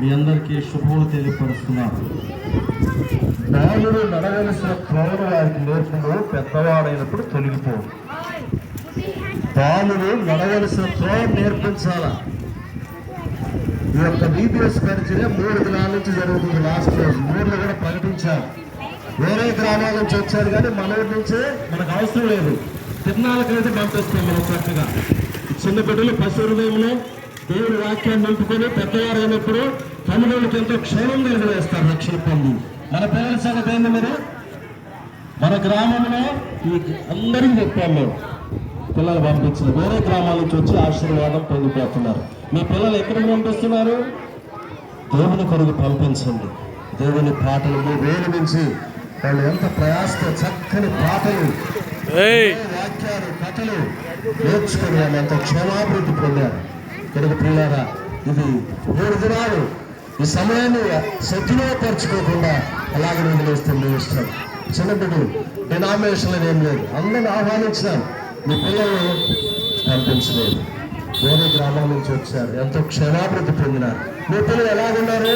మీ అందరికీ శుభములు తెలియపరుస్తున్నారు. బాలుడు నడవలసిన త్రోవను వారికి నేర్పును, పెద్దవాడైనప్పుడు తొలగిపోవు. బాలుడు నడవలసిన త్రోవ నేర్పించాలా. ఈ యొక్క బీబీఎస్ పరిచయం 3 దినాల నుంచి జరుగుతుంది. లాస్ట్ రోజు 3లో కూడా ప్రకటించారు. వేరే గ్రామాల నుంచి వచ్చారు, కానీ మన ఊరి నుంచే మనకు అవసరం లేదు. తిరునాళ్ళకైతే పంపిస్తాం మనం చక్కగా. చిన్న బిడ్డలు పశు హృదయంలో దేవుడి వాక్యాన్ని నింపుకొని పెద్దవారు అయినప్పుడు తల్లిదండ్రులకు ఎంతో క్షేమం నిలవేస్తారు రక్షణ పొంది. మన పిల్లల సంగతి ఏంది? మీరు మన గ్రామంలో ఈ అందరికీ చెప్పాము మేము. పిల్లలు పంపించిన వేరే గ్రామాల నుంచి వచ్చి ఆశీర్వాదం పొందిపోతున్నారు. మీ పిల్లలు ఎక్కడికి పంపిస్తున్నారు? దేవుని కొరకు పంపించండి. దేవుని పాటలు మీ వేలు నుంచి వాళ్ళు ఎంత ప్రయాసతో చక్కని పాటలు, వాక్యాలు, కథలు నేర్చుకుని వాళ్ళు ఎంత క్షేమాభివృద్ధి పొందారు. కనుక పిల్లారా, ఇది 3 దినాలు ఈ సమయాన్ని సద్వినియోగపరచుకోకుండా అలాగే వదిలేస్తే మీ ఇష్టం. చిన్న బిడ్డలు డినామినేషన్ ఏం లేదు, అందరిని ఆహ్వానించినాం. మీ పిల్లలు పంపించలేదు, వేరే గ్రామాల నుంచి వచ్చారు, ఎంతో క్షేమాభివృద్ధి పొందినారు. మీ పిల్లలు ఎలాగున్నారు?